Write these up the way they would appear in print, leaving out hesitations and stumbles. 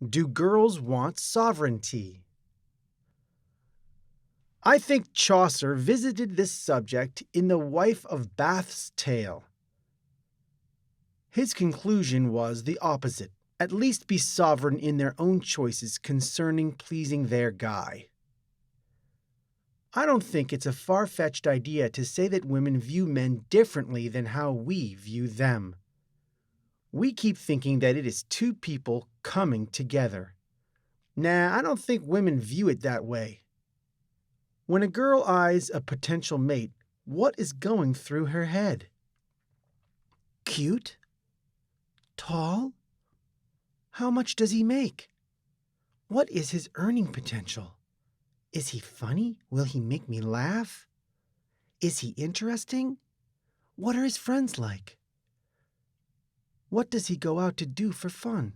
Do girls want sovereignty? I think Chaucer visited this subject in The Wife of Bath's Tale. His conclusion was the opposite: at least be sovereign in their own choices concerning pleasing their guy. I don't think it's a far-fetched idea to say that women view men differently than how we view them. We keep thinking that it is two people coming together. Nah, I don't think women view it that way. When a girl eyes a potential mate, what is going through her head? Cute? Tall? How much does he make? What is his earning potential? Is he funny? Will he make me laugh? Is he interesting? What are his friends like? What does he go out to do for fun?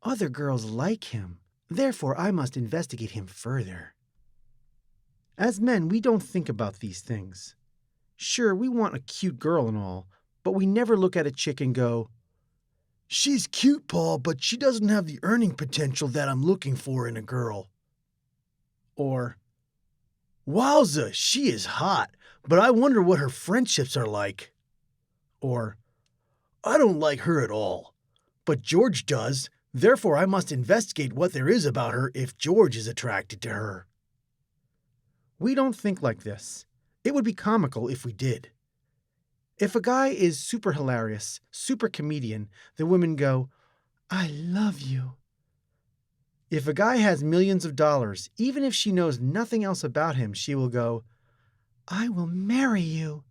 Other girls like him, therefore I must investigate him further. As men, we don't think about these things. Sure, we want a cute girl and all, but we never look at a chick and go, "She's cute, Paul, but she doesn't have the earning potential that I'm looking for in a girl." Or, "Wowza, she is hot, but I wonder what her friendships are like." Or, "I don't like her at all, but George does, therefore I must investigate what there is about her if George is attracted to her." We don't think like this. It would be comical if we did. If a guy is super hilarious, super comedian, the women go, "I love you." If a guy has millions of dollars, even if she knows nothing else about him, she will go, "I will marry you."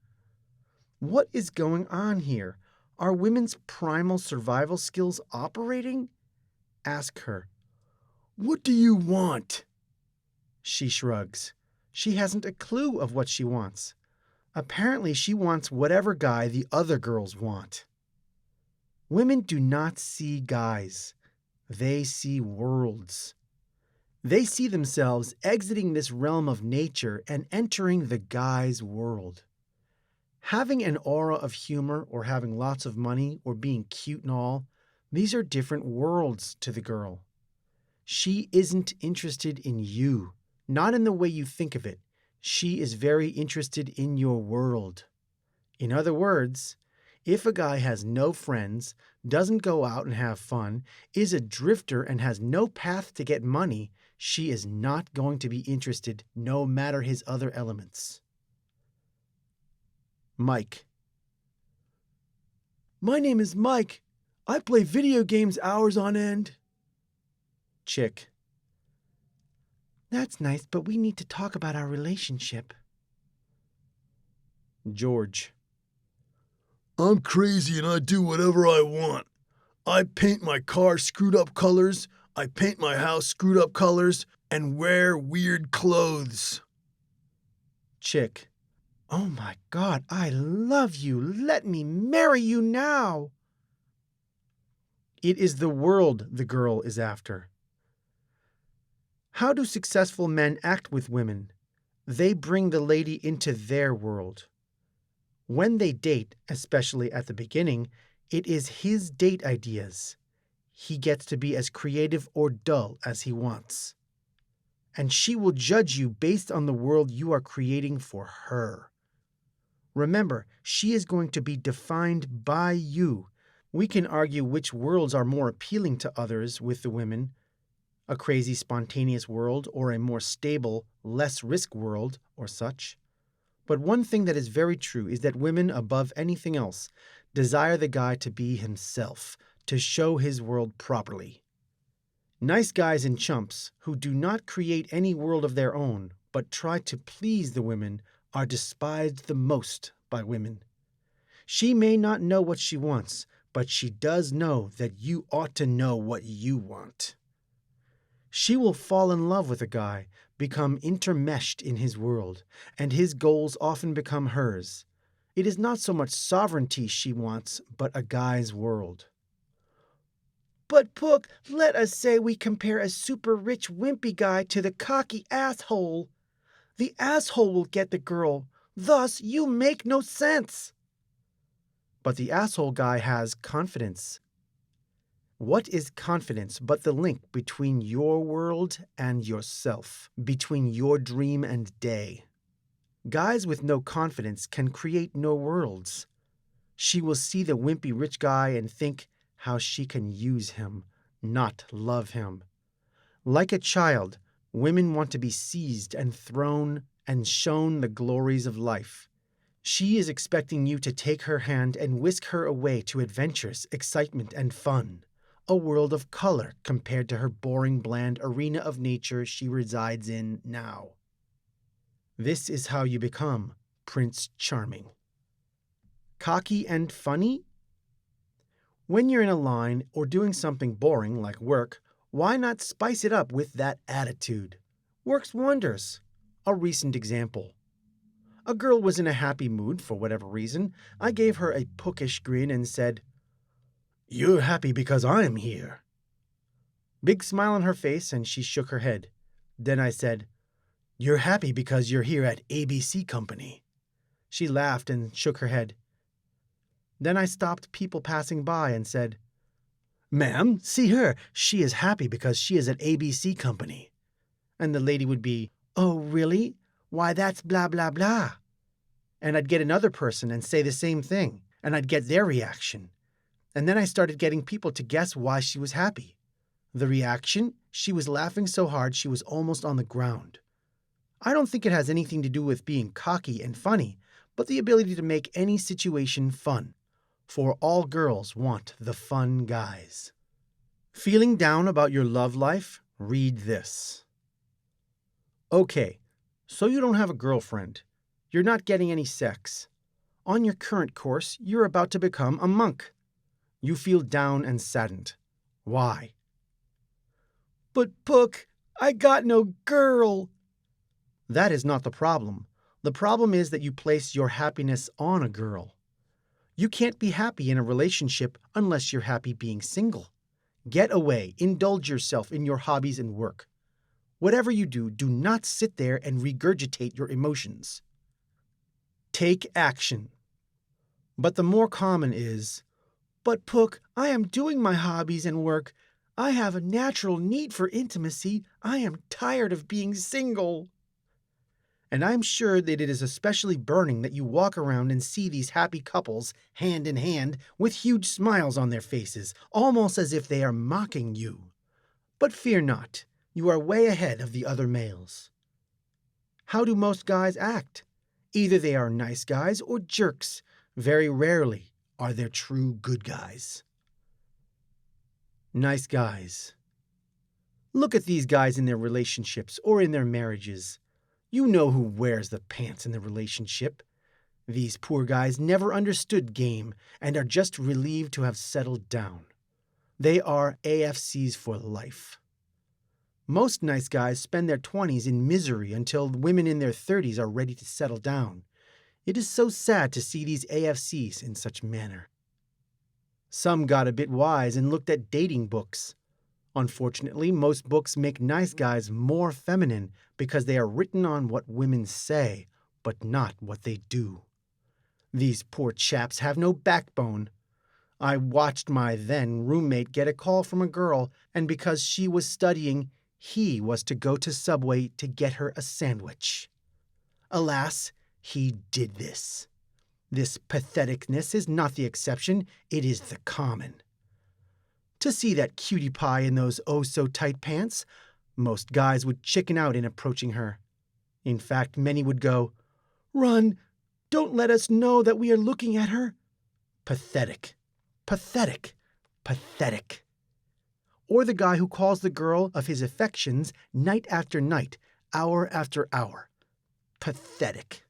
What is going on here? Are women's primal survival skills operating? Ask her, "What do you want?" She shrugs. She hasn't a clue of what she wants. Apparently, she wants whatever guy the other girls want. Women do not see guys. They see worlds. They see themselves exiting this realm of nature and entering the guy's world. Having an aura of humor or having lots of money or being cute and all, these are different worlds to the girl. She isn't interested in you, not in the way you think of it. She is very interested in your world. In other words, if a guy has no friends, doesn't go out and have fun, is a drifter and has no path to get money, she is not going to be interested no matter his other elements. Mike. "My name is Mike. I play video games hours on end." Chick. "That's nice, but we need to talk about our relationship." George. "I'm crazy and I do whatever I want. I paint my car screwed up colors, I paint my house screwed up colors, and wear weird clothes." Chick. "Oh my God, I love you. Let me marry you now." It is the world the girl is after. How do successful men act with women? They bring the lady into their world. When they date, especially at the beginning, it is his date ideas. He gets to be as creative or dull as he wants. And she will judge you based on the world you are creating for her. Remember, she is going to be defined by you. We can argue which worlds are more appealing to others with the women, a crazy, spontaneous world or a more stable, less risk world or such. But one thing that is very true is that women, above anything else, desire the guy to be himself, to show his world properly. Nice guys and chumps who do not create any world of their own, but try to please the women, are despised the most by women. She may not know what she wants, but she does know that you ought to know what you want. She will fall in love with a guy, become intermeshed in his world, and his goals often become hers. It is not so much sovereignty she wants, but a guy's world. "But Pook, let us say we compare a super rich wimpy guy to the cocky asshole. The asshole will get the girl. Thus, you make no sense." But the asshole guy has confidence. What is confidence but the link between your world and yourself, between your dream and day? Guys with no confidence can create no worlds. She will see the wimpy rich guy and think how she can use him, not love him. Like a child, women want to be seized and thrown and shown the glories of life. She is expecting you to take her hand and whisk her away to adventures, excitement, and fun. A world of color compared to her boring, bland arena of nature she resides in now. This is how you become Prince Charming. Cocky and funny? When you're in a line or doing something boring like work, why not spice it up with that attitude? Works wonders. A recent example. A girl was in a happy mood for whatever reason. I gave her a pookish grin and said, "You're happy because I'm here." Big smile on her face, and she shook her head. Then I said, "You're happy because you're here at ABC Company." She laughed and shook her head. Then I stopped people passing by and said, "Ma'am, see her. She is happy because she is at ABC Company." And the lady would be, "Oh, really? Why, that's blah, blah, blah." And I'd get another person and say the same thing, and I'd get their reaction. And then I started getting people to guess why she was happy. The reaction? She was laughing so hard she was almost on the ground. I don't think it has anything to do with being cocky and funny, but the ability to make any situation fun. For all girls want the fun guys. Feeling down about your love life? Read this. Okay, so you don't have a girlfriend. You're not getting any sex. On your current course, you're about to become a monk. You feel down and saddened. Why? "But Pook, I got no girl." That is not the problem. The problem is that you place your happiness on a girl. You can't be happy in a relationship unless you're happy being single. Get away, indulge yourself in your hobbies and work. Whatever you do, do not sit there and regurgitate your emotions. Take action. But the more common is, "But Pook, I am doing my hobbies and work. I have a natural need for intimacy. I am tired of being single." And I'm sure that it is especially burning that you walk around and see these happy couples, hand in hand, with huge smiles on their faces, almost as if they are mocking you. But fear not, you are way ahead of the other males. How do most guys act? Either they are nice guys or jerks. Very rarely are there true good guys. Nice guys. Look at these guys in their relationships or in their marriages. You know who wears the pants in the relationship. These poor guys never understood game and are just relieved to have settled down. They are AFCs for life. Most nice guys spend their 20s in misery until women in their 30s are ready to settle down. It is so sad to see these AFCs in such manner. Some got a bit wise and looked at dating books. Unfortunately, most books make nice guys more feminine because they are written on what women say, but not what they do. These poor chaps have no backbone. I watched my then roommate get a call from a girl, and because she was studying, he was to go to Subway to get her a sandwich. Alas, he did this. This patheticness is not the exception, it is the common. To see that cutie pie in those oh-so-tight pants, most guys would chicken out in approaching her. In fact, many would go, "Run! Don't let us know that we are looking at her." Pathetic. Pathetic. Pathetic. Or the guy who calls the girl of his affections night after night, hour after hour. Pathetic.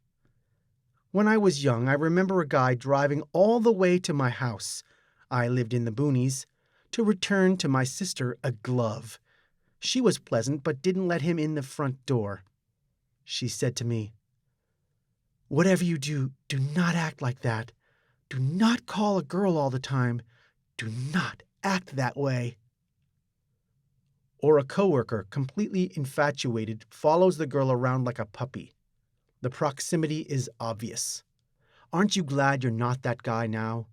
When I was young, I remember a guy driving all the way to my house. I lived in the boonies. To return to my sister a glove. She was pleasant, but didn't let him in the front door. She said to me, "Whatever you do, do not act like that. Do not call a girl all the time. Do not act that way." Or a coworker, completely infatuated, follows the girl around like a puppy. The proximity is obvious. Aren't you glad you're not that guy now?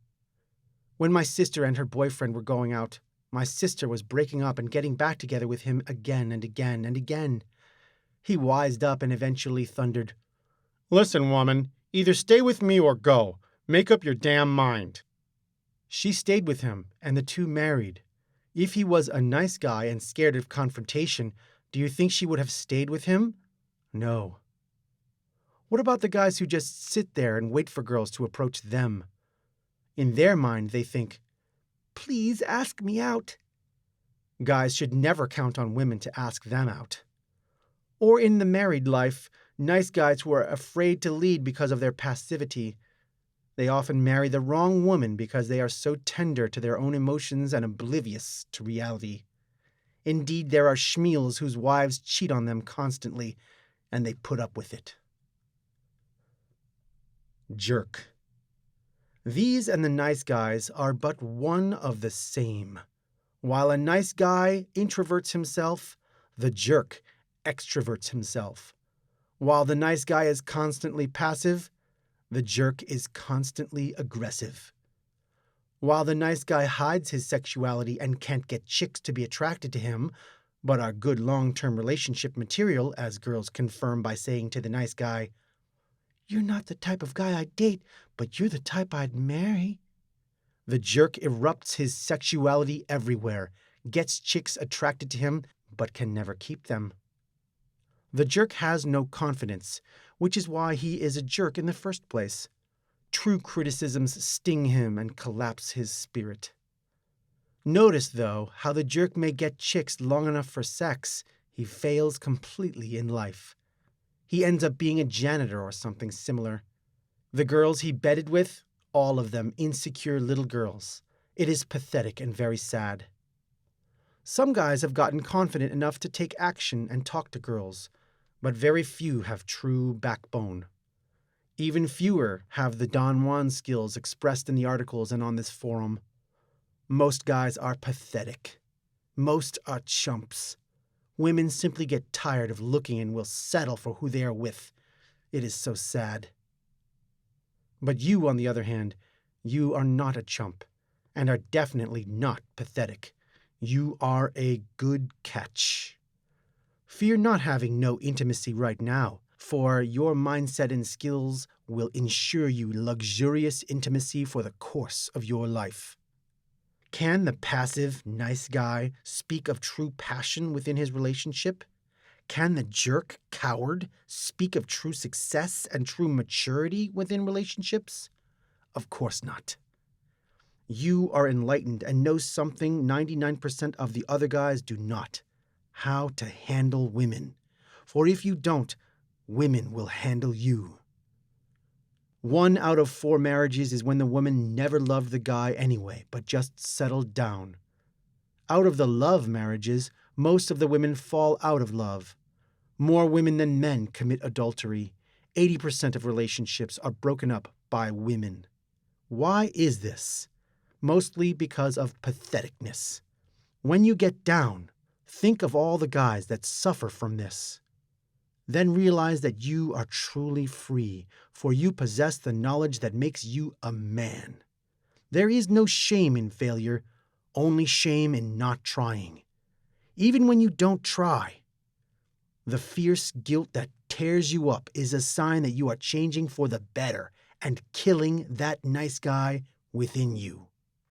When my sister and her boyfriend were going out, My sister was breaking up and getting back together with him again and again and again. He wised up and eventually thundered, "Listen, woman, either stay with me or go. Make up your damn mind." She stayed with him, and the two married. If he was a nice guy and scared of confrontation, do you think she would have stayed with him? No. What about the guys who just sit there and wait for girls to approach them? In their mind, they think, "Please ask me out." Guys should never count on women to ask them out. Or in the married life, nice guys who are afraid to lead because of their passivity. They often marry the wrong woman because they are so tender to their own emotions and oblivious to reality. Indeed, there are schmeals whose wives cheat on them constantly, and they put up with it. Jerk. These and the nice guys are but one of the same. While a nice guy introverts himself, the jerk extroverts himself. While the nice guy is constantly passive, the jerk is constantly aggressive. While the nice guy hides his sexuality and can't get chicks to be attracted to him, but are good long-term relationship material, as girls confirm by saying to the nice guy, "You're not the type of guy I'd date, but you're the type I'd marry." The jerk erupts his sexuality everywhere, gets chicks attracted to him, but can never keep them. The jerk has no confidence, which is why he is a jerk in the first place. True criticisms sting him and collapse his spirit. Notice, though, how the jerk may get chicks long enough for sex, he fails completely in life. He ends up being a janitor or something similar. The girls he bedded with, all of them insecure little girls. It is pathetic and very sad. Some guys have gotten confident enough to take action and talk to girls, but very few have true backbone. Even fewer have the Don Juan skills expressed in the articles and on this forum. Most guys are pathetic. Most are chumps. Women simply get tired of looking and will settle for who they are with. It is so sad. But you, on the other hand, you are not a chump, and are definitely not pathetic. You are a good catch. Fear not having no intimacy right now, for your mindset and skills will ensure you luxurious intimacy for the course of your life. Can the passive, nice guy speak of true passion within his relationship? Can the jerk, coward, speak of true success and true maturity within relationships? Of course not. You are enlightened and know something 99% of the other guys do not: how to handle women. For if you don't, women will handle you. 1 out of 4 marriages is when the woman never loved the guy anyway, but just settled down. Out of the love marriages, most of the women fall out of love. More women than men commit adultery. 80% of relationships are broken up by women. Why is this? Mostly because of patheticness. When you get down, think of all the guys that suffer from this. Then realize that you are truly free, for you possess the knowledge that makes you a man. There is no shame in failure, only shame in not trying. Even when you don't try, the fierce guilt that tears you up is a sign that you are changing for the better and killing that nice guy within you.